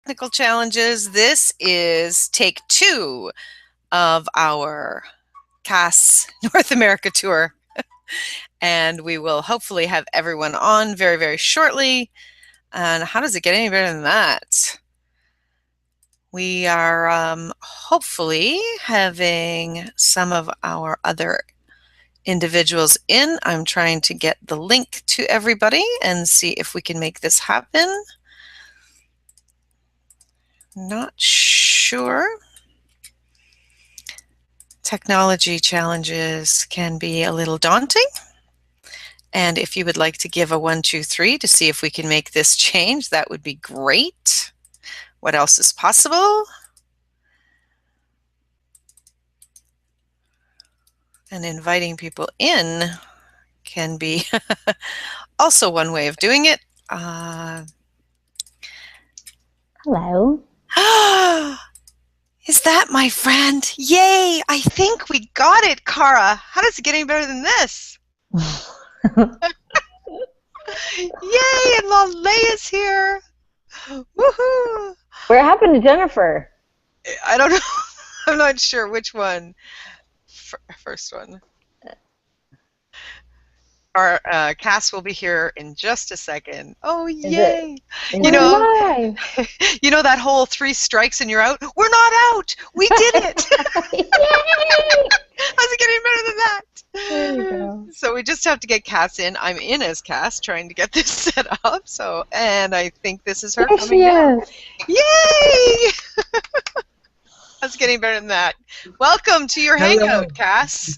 technical challenges. This is take 2 of our Kass North America tour. And we will hopefully have everyone on very, very shortly. And how does it get any better than that? We are hopefully having some of our other individuals in. I'm trying to get the link to everybody and see if we can make this happen. Not sure. Technology challenges can be a little daunting. And if you would like to give a 1, 2, 3 to see if we can make this change, that would be great. What else is possible? And inviting people in can be also one way of doing it. Hello. Is that my friend? Yay! I think we got it, Kara. How does it get any better than this? Yay! And Lalea's here. Woohoo! What happened to Jennifer? I don't know. I'm not sure which one. First one. Our Kass will be here in just a second. Oh, yay! You know, you know that whole 3 strikes and you're out? We're not out! We did it! Yay! How's it getting better than that? There you go. So we just have to get Kass in. I'm in as Kass, trying to get this set up. So, and I think this is her There coming she in. is. Yay! How's it getting better than that? Welcome to your hangout, Kass.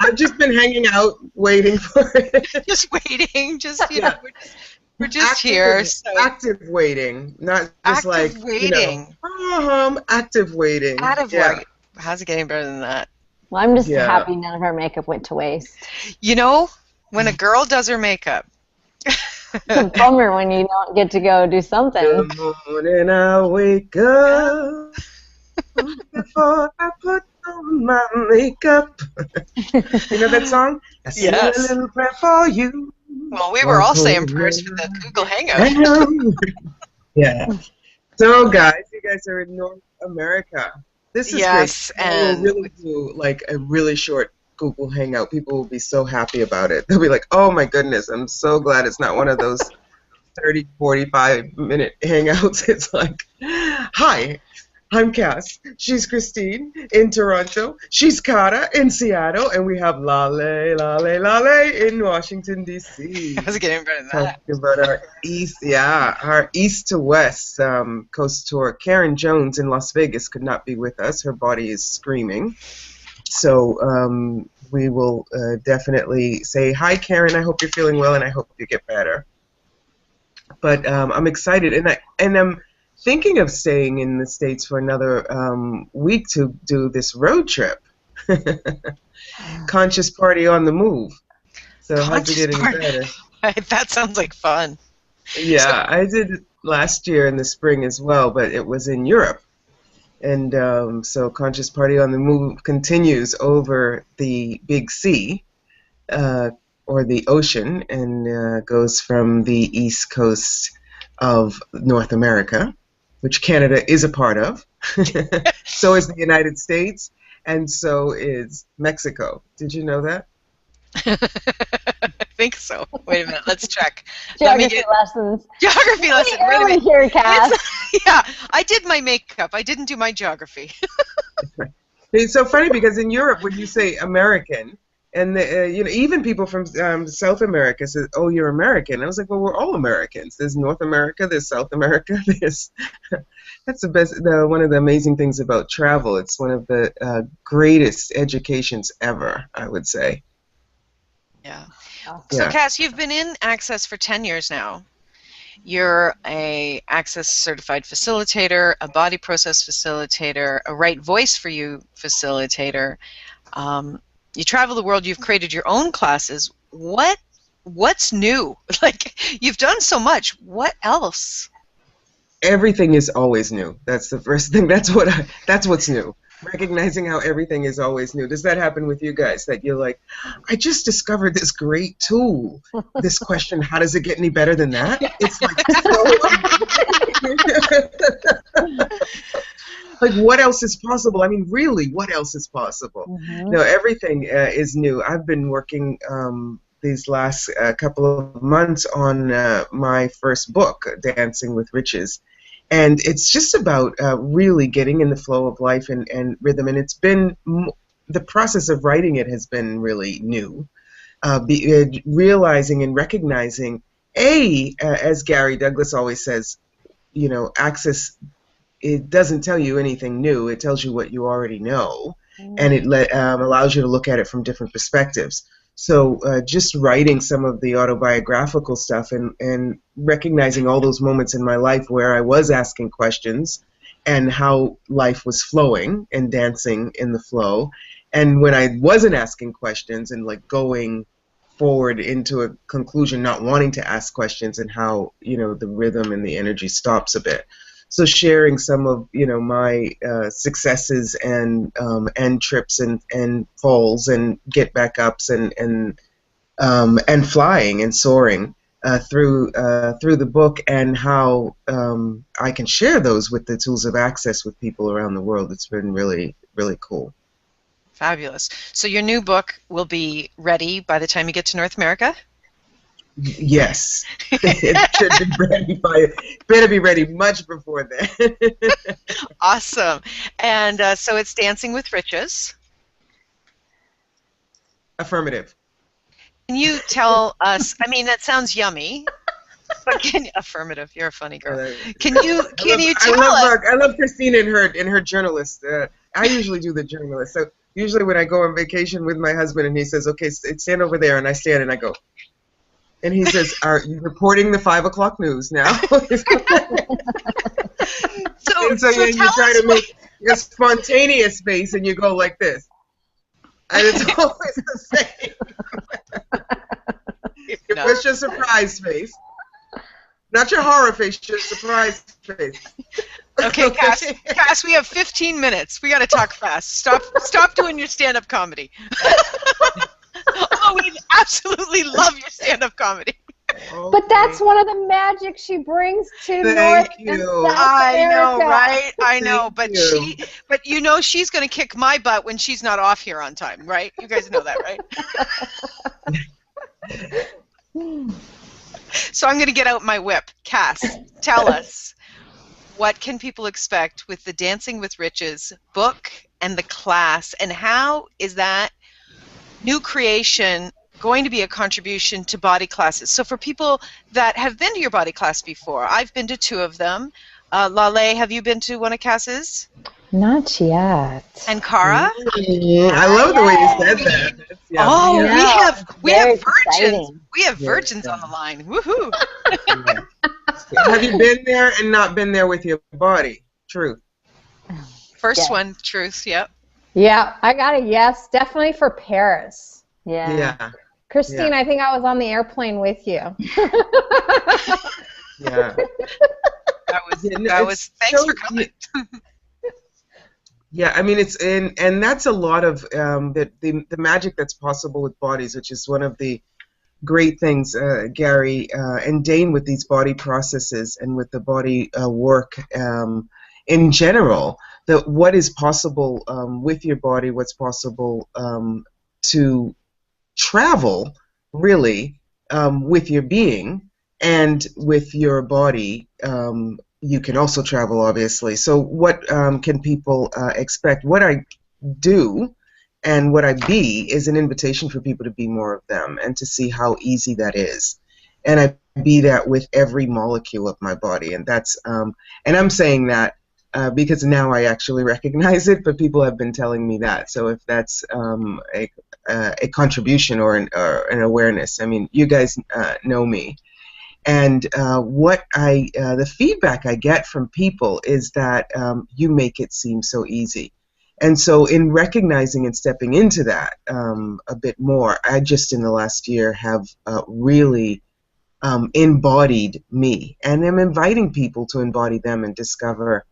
I've just been hanging out, waiting for it. Just waiting, just, you know, we're just here. So. Active waiting, not just active like, waiting. You know, active waiting. Active waiting. How's it getting better than that? Well, I'm just happy none of her makeup went to waste. You know, when a girl does her makeup. It's a bummer when you don't get to go do something. The morning I wake up before I put on my makeup. You know that song? I say a little prayer for you. Well, we were all saying prayers for the Google Hangout. Yeah. So, guys, you guys are in North America. This is great. And we'll really do like a really short Google Hangout. People will be so happy about it. They'll be like, oh my goodness, I'm so glad it's not one of those 30, 45-minute hangouts. It's like, hi, I'm Kass. She's Christine in Toronto. She's Kara in Seattle. And we have Lale in Washington, D.C. How's it getting better than that? Talking about our east to west coast tour. Karen Jones in Las Vegas could not be with us. Her body is screaming. So we will definitely say, hi, Karen. I hope you're feeling well, and I hope you get better. But I'm excited, and I'm thinking of staying in the States for another week to do this road trip. Conscious party on the move. So how's it getting better? That sounds like fun. Yeah, I did it last year in the spring as well, but it was in Europe. And so Conscious Party on the Move continues over the Big Sea, or the ocean, and goes from the east coast of North America, which Canada is a part of. So is the United States, and so is Mexico. Did you know that? I think so. Wait a minute. Let's check. Geography lessons. Geography lesson. Wait a minute. Here, Kass. Yeah, I did my makeup. I didn't do my geography. It's so funny because in Europe, when you say American, and you know, even people from South America say, "Oh, you're American." I was like, "Well, we're all Americans. There's North America. There's South America. There's." That's the best. One of the amazing things about travel. It's one of the greatest educations ever, I would say. Yeah. So, Kass, you've been in Access for 10 years now. You're a Access certified facilitator, a body process facilitator, a right voice for you facilitator. You travel the world. You've created your own classes. What's new? Like, you've done so much. What else? Everything is always new. That's the first thing. That's what's new. Recognizing how everything is always new. Does that happen with you guys? That you're like, I just discovered this great tool. This question, how does it get any better than that? It's like so like, what else is possible? I mean, really, what else is possible? No, everything is new. I've been working these last couple of months on my first book, Dancing with Riches. And it's just about really getting in the flow of life and rhythm. And it's been, the process of writing it has been really new. Realizing and recognizing, as Gary Douglas always says, access, it doesn't tell you anything new. It tells you what you already know, and it allows you to look at it from different perspectives. So just writing some of the autobiographical stuff and recognizing all those moments in my life where I was asking questions and how life was flowing and dancing in the flow, and when I wasn't asking questions and like going forward into a conclusion, not wanting to ask questions, and how the rhythm and the energy stops a bit. So sharing some of my successes and trips and falls and get back ups and flying and soaring through the book, and how I can share those with the tools of access with people around the world. It's been really, really cool. Fabulous. So your new book will be ready by the time you get to North America? Yes. It should be ready better be ready much before then. Awesome. And so it's Dancing with Riches. Affirmative. Can you tell us, I mean, that sounds yummy, but affirmative, you're a funny girl. Can you tell us? I love Christine and her journalist. I usually do the journalist. So usually when I go on vacation with my husband and he says, okay, stand over there, and I stand and I go, and he says, are you reporting the 5 o'clock news now? So you try to make a spontaneous face, and you go like this. And it's always the same. It's your surprise face. Not your horror face, your surprise face. Okay, Kass, we have 15 minutes. We got to talk fast. Stop doing your stand-up comedy. Oh, we absolutely love your stand-up comedy. Okay. But that's one of the magic she brings to North and South America. I know, right? I know, but she's going to kick my butt when she's not off here on time, right? You guys know that, right? So I'm going to get out my whip. Kass, tell us, what can people expect with the Dancing with Riches book and the class, and how is that new creation going to be a contribution to body classes? So for people that have been to your body class before, I've been to 2 of them. Lale, have you been to one of Kass's? Not yet. And Cara? I love the way you said that. Oh, yeah. we have virgins. Exciting. We have virgins on the line. Woohoo! Have you been there and not been there with your body? Truth. First one, truth. Yep. Yeah, I got a yes, definitely for Paris. Yeah. Christine, I think I was on the airplane with you. Yeah. That was thanks for coming. Yeah, I mean, and that's a lot of the magic that's possible with bodies, which is one of the great things, Gary and Dane, with these body processes and with the body work in general. That what is possible with your body, what's possible to travel really with your being and with your body. You can also travel, obviously. So what can people expect? What I do and what I be is an invitation for people to be more of them and to see how easy that is. And I be that with every molecule of my body. And that's and I'm saying that because now I actually recognize it, but people have been telling me that. So if that's a contribution or an awareness, I mean, you guys know me. And the feedback I get from people is that you make it seem so easy. And so in recognizing and stepping into that a bit more, I just in the last year have really embodied me. And I'm inviting people to embody them and discover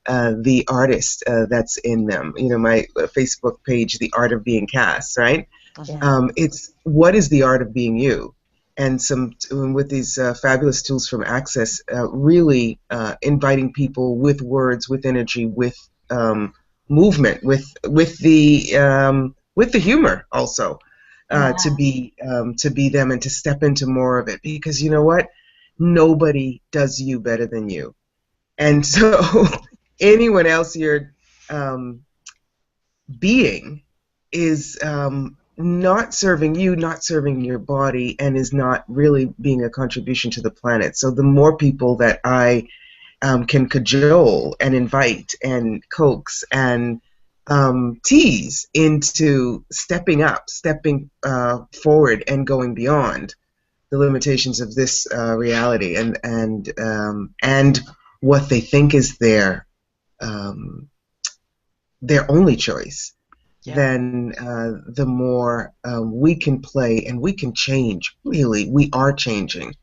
the artist that's in them. You know, my Facebook page, The Art of Being Kass, right? Yeah. It's what is the art of being you? And with these fabulous tools from Access, really inviting people with words, with energy, with movement, with the humor also, to be them and to step into more of it, because you know what, nobody does you better than you, and so anyone else you're being is not serving you, not serving your body, and is not really being a contribution to the planet. So the more people that I can cajole and invite and coax and tease into stepping up, stepping forward, and going beyond the limitations of this reality, and what they think is their only choice, then the more we can play and we can change. Really, we are changing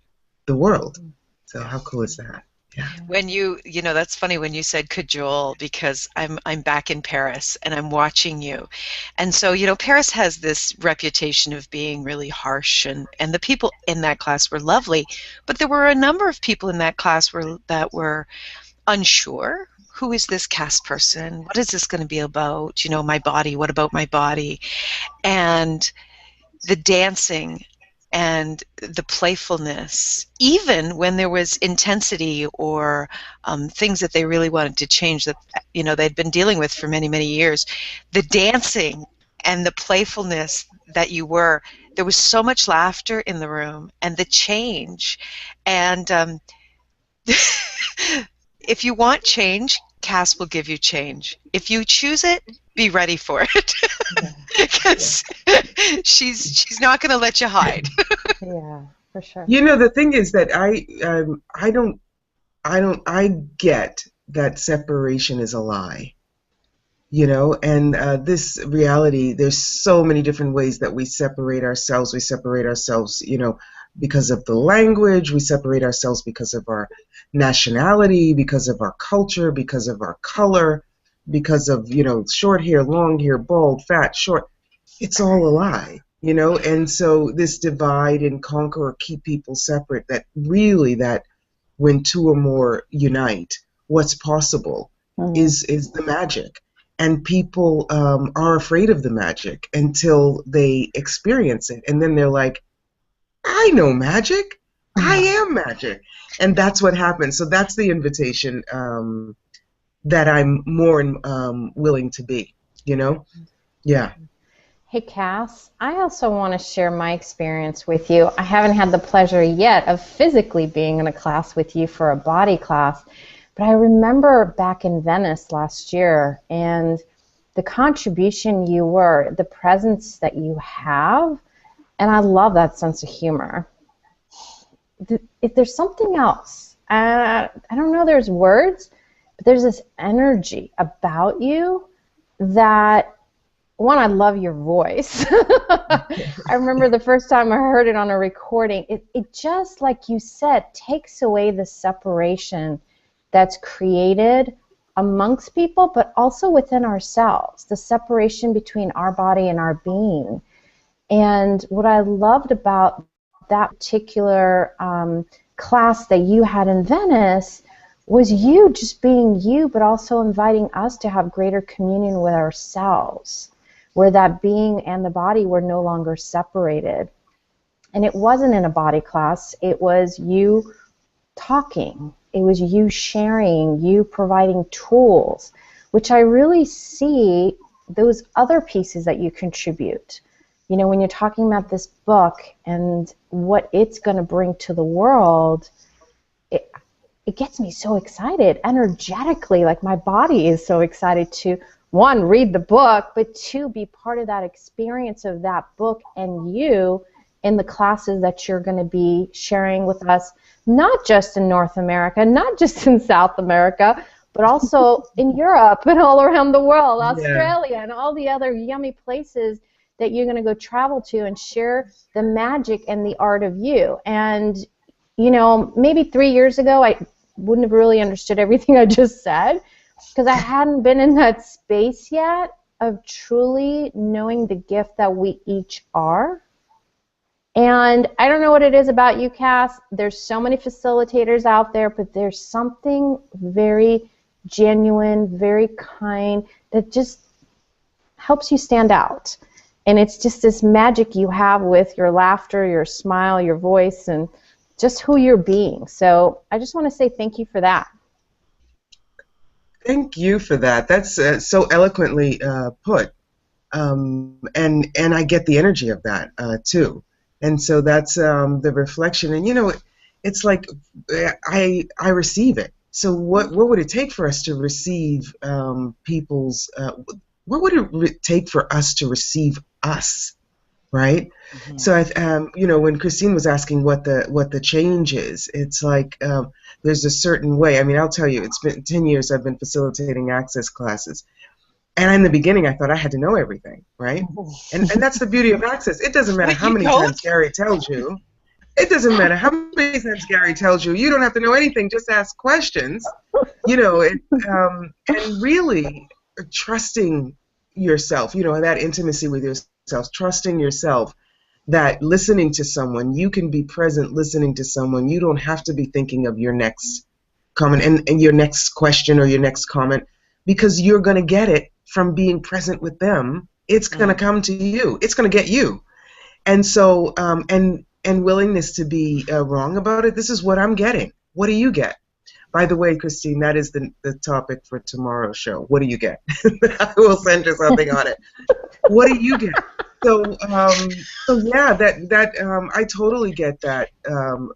the world. So how cool is that? Yeah. When you know, that's funny when you said cajole, because I'm back in Paris and I'm watching you. And so, you know, Paris has this reputation of being really harsh, and the people in that class were lovely, but there were a number of people in that class that were unsure. Who is this Kass person? What is this going to be about? You know, my body, what about my body? And the dancing and the playfulness, even when there was intensity or things that they really wanted to change that, you know, they'd been dealing with for many, many years, the dancing and the playfulness that there was so much laughter in the room, and the change. And if you want change, Kass will give you change. If you choose it, be ready for it, because she's not going to let you hide. Yeah, for sure. You know, the thing is that I get that separation is a lie. You know, and this reality, there's so many different ways that we separate ourselves. We separate ourselves, you know, because of the language. We separate ourselves because of our nationality, because of our culture, because of our color, because of, you know, short hair, long hair, bald, fat, short. It's all a lie, you know. And so this divide and conquer or keep people separate, that when two or more unite, what's possible is the magic. And people are afraid of the magic until they experience it, and then they're like, I know magic. I am magic. And that's what happens. So that's the invitation that I'm more willing to be, you know? Yeah. Hey, Kass, I also want to share my experience with you. I haven't had the pleasure yet of physically being in a class with you for a body class, but I remember back in Venice last year, and the contribution you were, the presence that you have, and I love that sense of humor. If there's something else, I don't know, there's words, but there's this energy about you that, one, I love your voice. I remember the first time I heard it on a recording. It just, like you said, takes away the separation that's created amongst people, but also within ourselves, the separation between our body and our being. And what I loved about that particular class that you had in Venice was you just being you, but also inviting us to have greater communion with ourselves, where that being and the body were no longer separated. And it wasn't in a body class. It was you talking. It was you sharing, you providing tools, which I really see those other pieces that you contribute. You know, when you're talking about this book and what it's going to bring to the world, it gets me so excited energetically. Like, my body is so excited to, one, read the book, but two, be part of that experience of that book and you in the classes that you're going to be sharing with us, not just in North America, not just in South America, but also in Europe and all around the world, Australia, and all the other yummy places that you're going to go travel to and share the magic and the art of you. And, you know, maybe 3 years ago, I wouldn't have really understood everything I just said, because I hadn't been in that space yet of truly knowing the gift that we each are. And I don't know what it is about you, Kass. There's so many facilitators out there, but there's something very genuine, very kind, that just helps you stand out. And it's just this magic you have with your laughter, your smile, your voice, and just who you're being. So I just want to say thank you for that. Thank you for that. That's so eloquently put. And I get the energy of that too. And so that's the reflection. And you know, it's like I receive it. So what would it take for us to receive people's? What would it take for us to receive us? Right. Mm-hmm. So you know, when Christine was asking what the change is, it's like there's a certain way. I mean, I'll tell you, it's been 10 years I've been facilitating access classes. And in the beginning, I thought I had to know everything, right? And that's the beauty of access. It doesn't matter how many times Gary tells you. It doesn't matter how many times Gary tells you. You don't have to know anything. Just ask questions. You know, and really trusting yourself. You know, that intimacy with yourself, trusting yourself. That listening to someone, you can be present listening to someone. You don't have to be thinking of your next comment and your next question or your next comment, because you're going to get it from being present with them. It's going to come to you. It's going to get you. And so, and willingness to be wrong about it. This is what I'm getting. What do you get? By the way, Christine, that is the topic for tomorrow's show. What do you get? I will send you something on it. What do you get? So yeah, that I totally get that,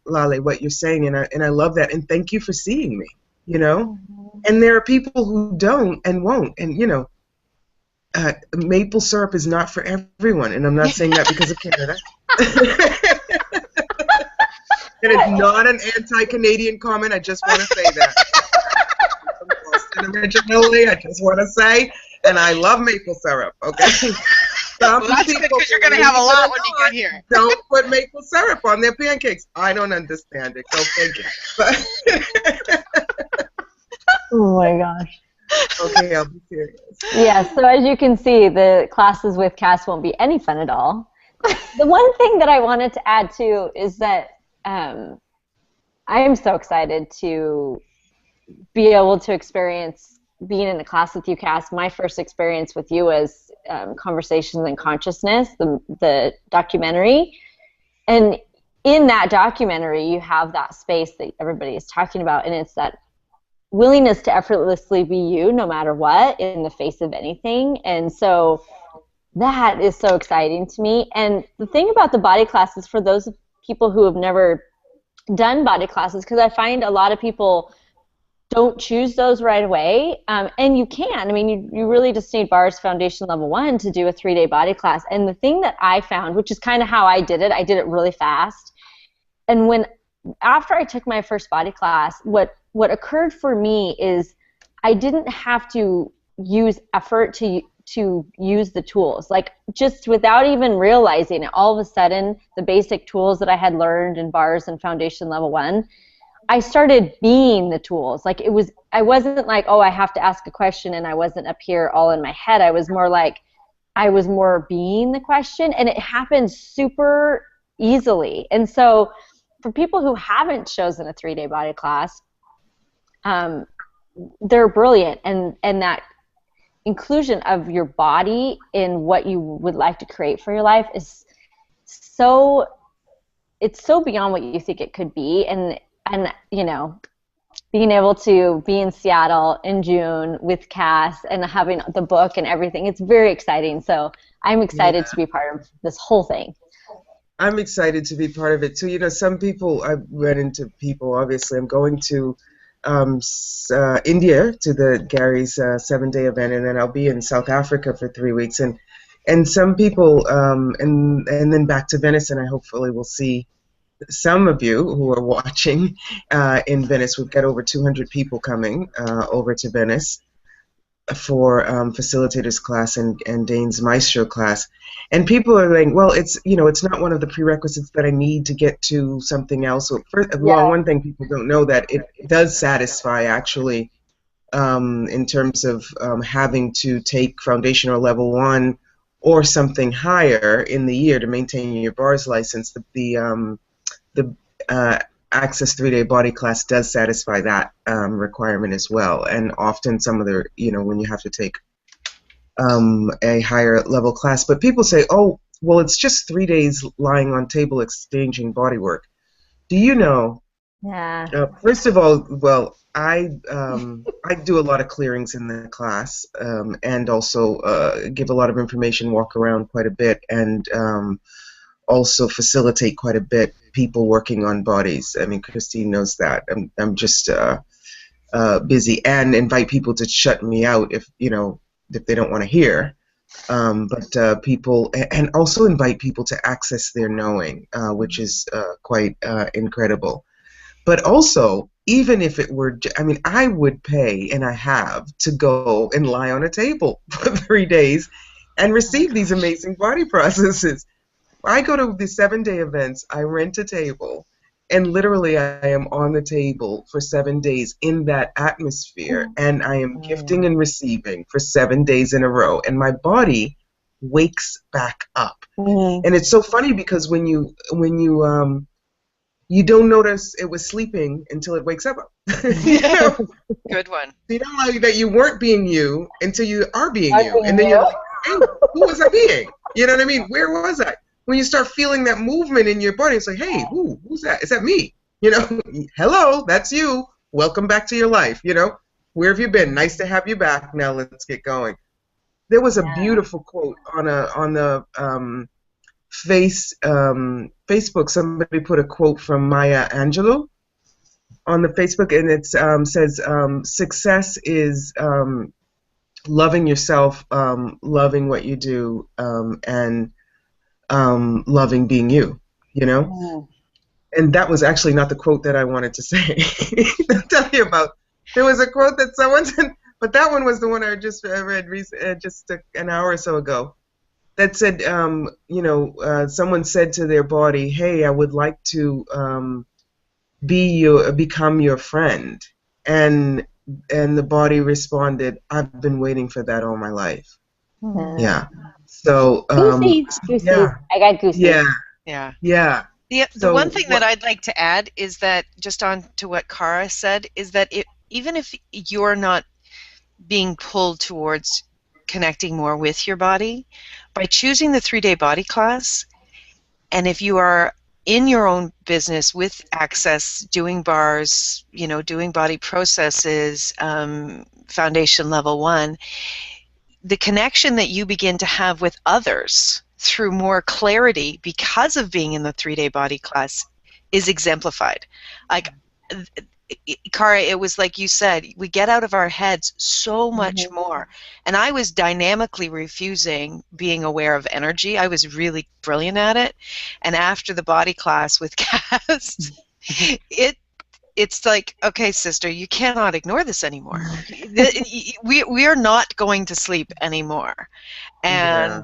Lale, what you're saying, and I love that, and thank you for seeing me. You know, and there are people who don't and won't, and you know, maple syrup is not for everyone, and I'm not saying that because of Canada. It is not an anti-Canadian comment. I just want to say that. I'm from Boston originally. I just want to say, and I love maple syrup. Okay. Well, that's good because you're going to have a lot when you get here. Don't put maple syrup on their pancakes. I don't understand it. Go figure. Oh my gosh. Okay, I'll be serious. Yeah, so as you can see, the classes with Kass won't be any fun at all. The one thing that I wanted to add too is that I am so excited to be able to experience being in a class with you, Kass. My first experience with you was Conversations in Consciousness, the documentary. And in that documentary, you have that space that everybody is talking about, and it's that willingness to effortlessly be you no matter what in the face of anything. And so that is so exciting to me. And the thing about the body classes, for those people who have never done body classes, because I find a lot of people don't choose those right away, and you can. I mean, you really just need bars foundation level 1 to do a 3-day body class. And the thing that I found, which is kind of how I did it really fast. And after I took my first body class, what occurred for me is I didn't have to use effort to use the tools. Like, just without even realizing it, all of a sudden, the basic tools that I had learned in bars and foundation level 1, I started being the tools. Like, I wasn't like, oh, I have to ask a question, and I wasn't up here all in my head. I was more like, I was more being the question, and it happened super easily. And so for people who haven't chosen a 3-day body class, they're brilliant, and that inclusion of your body in what you would like to create for your life is so beyond what you think it could be. And you know, being able to be in Seattle in June with Kass and having the book and everything, it's very exciting. So I'm excited to be part of this whole thing. I'm excited to be part of it too. You know, some people, I've run into people, obviously. I'm going to India to the Gary's 7-day event, and then I'll be in South Africa for 3 weeks, and some people, and then back to Venice, and I hopefully will see some of you who are watching in Venice. We've got over 200 people coming over to Venice for facilitators class and Dane's Maestro class, and people are like, well, it's not one of the prerequisites that I need to get to something else. So one thing people don't know, that it does satisfy actually in terms of having to take foundation or level 1 or something higher in the year to maintain your bars license. The Access 3-day body class does satisfy that requirement as well. And often some of the, when you have to take a higher level class, but people say, oh, well, it's just 3 days lying on table exchanging body work. Do you know? Yeah. First of all, well, I do a lot of clearings in the class, and also give a lot of information, walk around quite a bit, and also facilitate quite a bit people working on bodies. I mean, Christine knows that. I'm just busy, and invite people to shut me out if they don't want to hear. But people, and also invite people to access their knowing, which is quite incredible. But also, even if it were, I mean, I would pay, and I have, to go and lie on a table for 3 days and receive these amazing body processes. I go to the 7-day events, I rent a table, and literally I am on the table for 7 days in that atmosphere, and I am gifting and receiving for 7 days in a row, and my body wakes back up. And it's so funny because when you don't notice it was sleeping until it wakes up. Good one. You don't know that you weren't being you until you are being you. And then you're like, hey, who was I being? You know what I mean? Where was I? When you start feeling that movement in your body, it's like, hey, who's that? Is that me? Hello, that's you. Welcome back to your life. Where have you been? Nice to have you back. Now let's get going. There was a beautiful quote on the Facebook. Somebody put a quote from Maya Angelou on the Facebook, and it says, success is loving yourself, loving what you do, and loving being you, And that was actually not the quote that I wanted to say. I'll tell you about. There was a quote that someone said, but that one was the one I just read just an hour or so ago. That said, someone said to their body, "Hey, I would like to become your friend," and the body responded, "I've been waiting for that all my life." Yeah. So goosies. Yeah. I got goosies. Yeah. The one thing that I'd like to add is that, just on to what Kara said, is that even if you're not being pulled towards connecting more with your body, by choosing the 3-day body class, and if you are in your own business with Access, doing bars, doing body processes, foundation level 1, the connection that you begin to have with others through more clarity because of being in the 3-day body class is exemplified. Like, Kara, it was like you said, we get out of our heads so much more. And I was dynamically refusing being aware of energy. I was really brilliant at it. And after the body class with Kass, it's like, okay, sister, you cannot ignore this anymore. We are not going to sleep anymore. And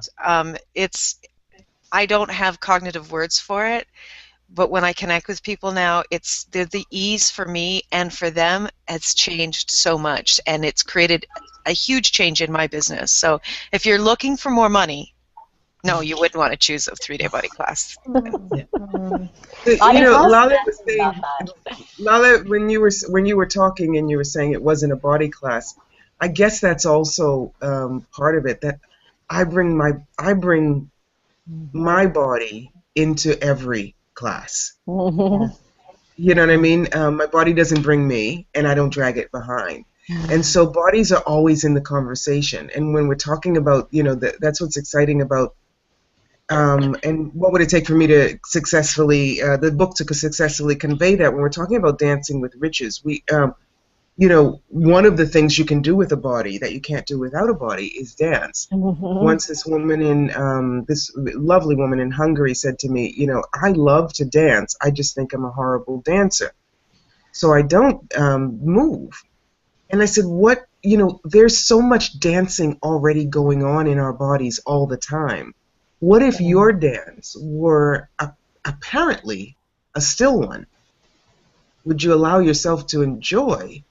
I don't have cognitive words for it, but when I connect with people now, the ease for me and for them has changed so much, and it's created a huge change in my business. So if you're looking for more money, no, you wouldn't want to choose a 3-day body class. Lala was saying, Lala, when you were talking and you were saying it wasn't a body class, I guess that's also part of it. That I bring my body into every class. You know what I mean? My body doesn't bring me, and I don't drag it behind. And so bodies are always in the conversation. And when we're talking about, that's what's exciting about, and what would it take for me to successfully, the book to successfully convey that when we're talking about dancing with riches, one of the things you can do with a body that you can't do without a body is dance. Once this lovely woman in Hungary said to me, I love to dance, I just think I'm a horrible dancer, so I don't move. And I said, what, there's so much dancing already going on in our bodies all the time. What if your dance were apparently a still one? Would you allow yourself to enjoy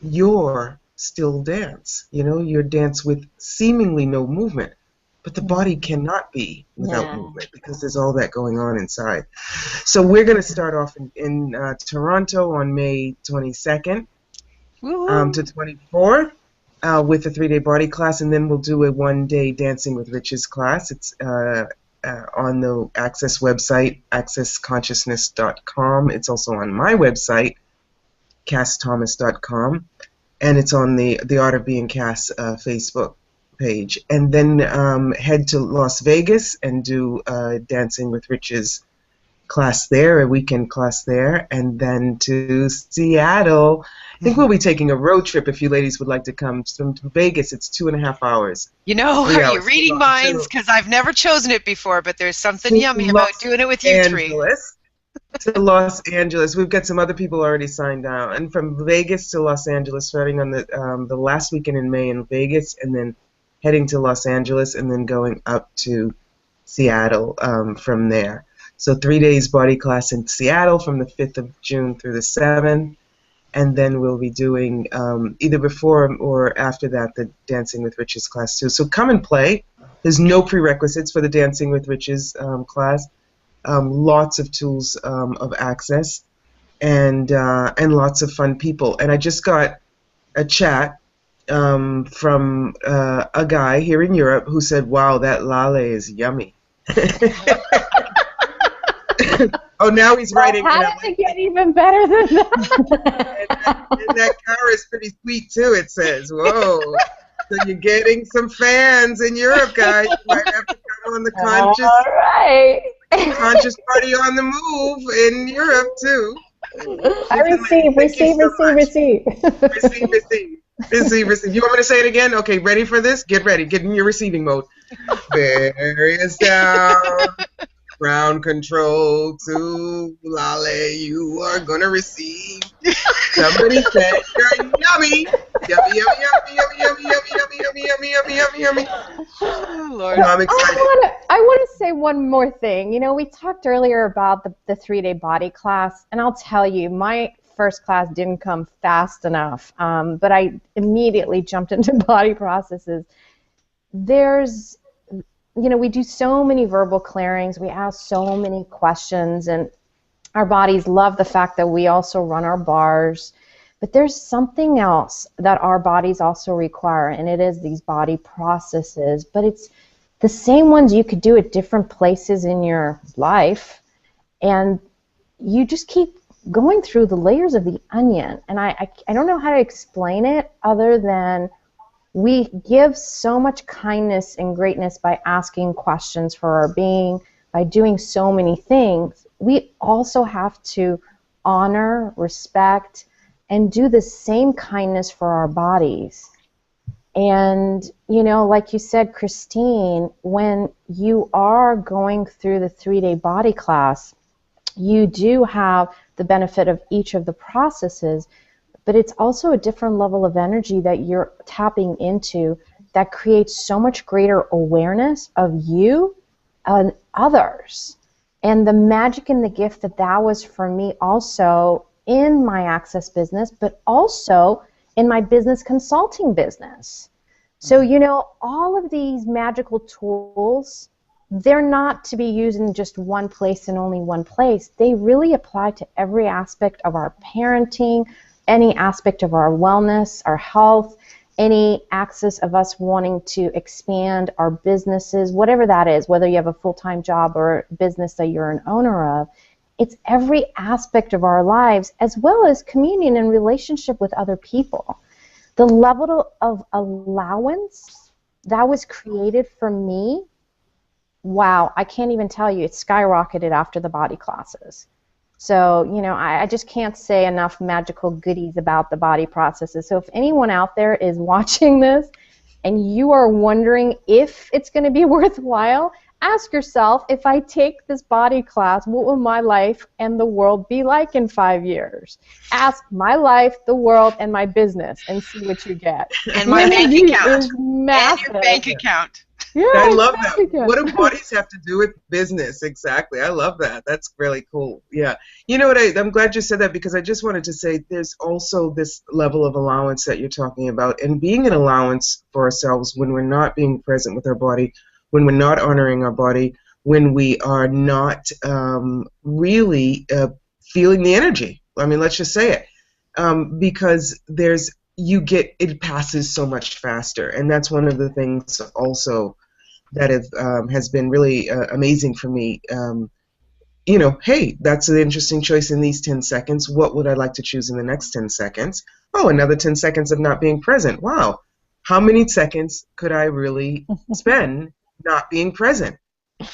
your still dance, your dance with seemingly no movement? but the body cannot be without movement because there's all that going on inside. So we're going to start off in Toronto on May 22nd to 24th with a 3-day body class, and then we'll do a 1-day Dancing with Riches class. It's on the Access website, accessconsciousness.com. It's also on my website, kassthomas.com, and it's on the Art of Being Kass Facebook page. And then head to Las Vegas and do Dancing with Riches class there, a weekend class there, and then to Seattle. I think we'll be taking a road trip if you ladies would like to come. From Vegas, it's 2.5 hours. You know, are you reading minds? Because I've never chosen it before, but there's something yummy about doing it with you three. To Los Angeles. We've got some other people already signed out. And from Vegas to Los Angeles, starting on the last weekend in May in Vegas, and then heading to Los Angeles, and then going up to Seattle from there. So 3 days body class in Seattle from the 5th of June through the 7th. And then we'll be doing either before or after that the Dancing with Riches class too. So come and play. There's no prerequisites for the Dancing with Riches class. Lots of tools of access, and lots of fun people. And I just got a chat from a guy here in Europe who said, "Wow, that lale is yummy." Oh, now he's writing. How did it get even better than that? and that car is pretty sweet too. It says, "Whoa." So you're getting some fans in Europe, guys. You might have to come on the conscious. All right. Conscious party on the move in Europe too. I receive. You want me to say it again? Okay, ready for this? Get ready. Get in your receiving mode. Various down. Ground control to Lale, you are gonna receive. Somebody said you're yummy. Yummy, yummy, yummy, yummy, yummy, yummy, yummy, yummy, yummy, yummy, yummy, yummy. Oh, Lord. No, I'm excited. I want to say one more thing. You know, we talked earlier about the 3-day body class, and I'll tell you, my first class didn't come fast enough, but I immediately jumped into body processes. You know, we do so many verbal clearings, we ask so many questions, and our bodies love the fact that we also run our bars. But there's something else that our bodies also require, and it is these body processes. But it's the same ones you could do at different places in your life, and you just keep going through the layers of the onion. And I don't know how to explain it other than we give so much kindness and greatness by asking questions for our being, by doing so many things. We also have to honor, respect, and do the same kindness for our bodies. And, you know, like you said, Christine, when you are going through the 3-day body class, you do have the benefit of each of the processes, but it's also a different level of energy that you're tapping into that creates so much greater awareness of you and others. And the magic and the gift that was for me also in my Access business, but also in my business consulting business. So, you know, all of these magical tools, they're not to be used in just one place and only one place. They really apply to every aspect of our parenting, any aspect of our wellness, our health, any access of us wanting to expand our businesses, whatever that is, whether you have a full-time job or a business that you're an owner of. It's every aspect of our lives, as well as communion and relationship with other people. The level of allowance that was created for me, wow, I can't even tell you, it skyrocketed after the body classes. So, you know, I just can't say enough magical goodies about the body processes. So if anyone out there is watching this and you are wondering if it's going to be worthwhile, ask yourself, if I take this body class, what will my life and the world be like in 5 years? Ask my life, the world, and my business and see what you get. And my bank account. And your bank account. Yeah, I love that. What do bodies have to do with business? Exactly. I love that. That's really cool. Yeah. You know what? I'm glad you said that, because I just wanted to say there's also this level of allowance that you're talking about, and being an allowance for ourselves when we're not being present with our body, when we're not honoring our body, when we are not really feeling the energy. I mean, let's just say it, because it passes so much faster, and that's one of the things also that has been really amazing for me. Hey, that's an interesting choice in these 10 seconds. What would I like to choose in the next 10 seconds? Oh, another 10 seconds of not being present. Wow. How many seconds could I really spend not being present?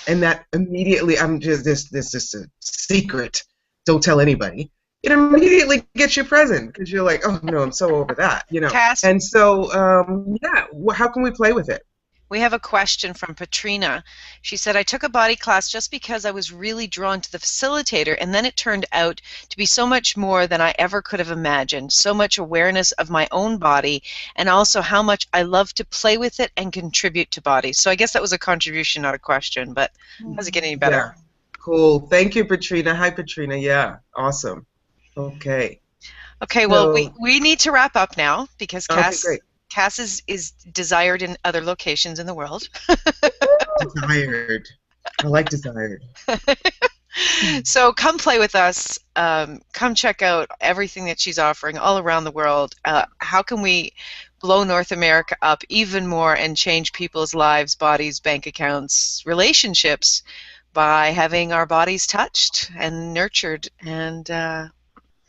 And that immediately, this is a secret. Don't tell anybody. It immediately gets you present because you're like, oh, no, I'm so over that, Kass, And so, how can we play with it? we have a question from Patrina. She said, I took a body class just because I was really drawn to the facilitator, and then it turned out to be so much more than I ever could have imagined. So much awareness of my own body, and also how much I love to play with it and contribute to bodies. So I guess that was a contribution, not a question, but how's it get any better? Yeah. Cool. Thank you, Patrina. Hi, Patrina. Yeah, awesome. Okay. Okay, well, we need to wrap up now because Kass is desired in other locations in the world. Desired. I like desired. So come play with us. Come check out everything that she's offering all around the world. How can we blow North America up even more and change people's lives, bodies, bank accounts, relationships by having our bodies touched and nurtured? And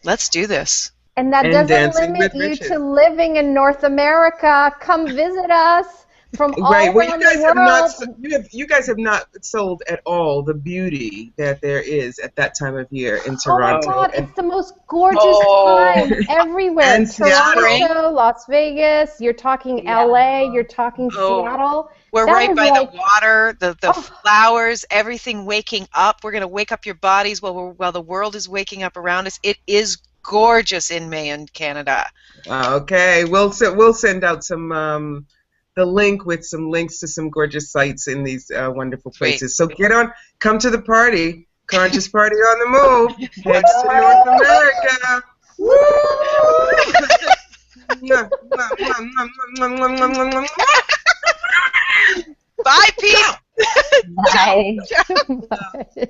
let's do this. And that doesn't limit you to living in North America. Come visit us from all around the world. You guys have not sold at all the beauty that there is at that time of year in Toronto. Oh my God, it's the most gorgeous time everywhere. And Toronto, Las Vegas, you're talking LA, you're talking Seattle. We're right by the water, the flowers, everything waking up. We're going to wake up your bodies while the world is waking up around us. It is gorgeous in May in Canada. Okay, we'll send out some the link with some links to some gorgeous sites in these wonderful places. So get on, come to the party, conscious party on the move. Heads to North America. Woo! Bye, Pete. Bye. Bye.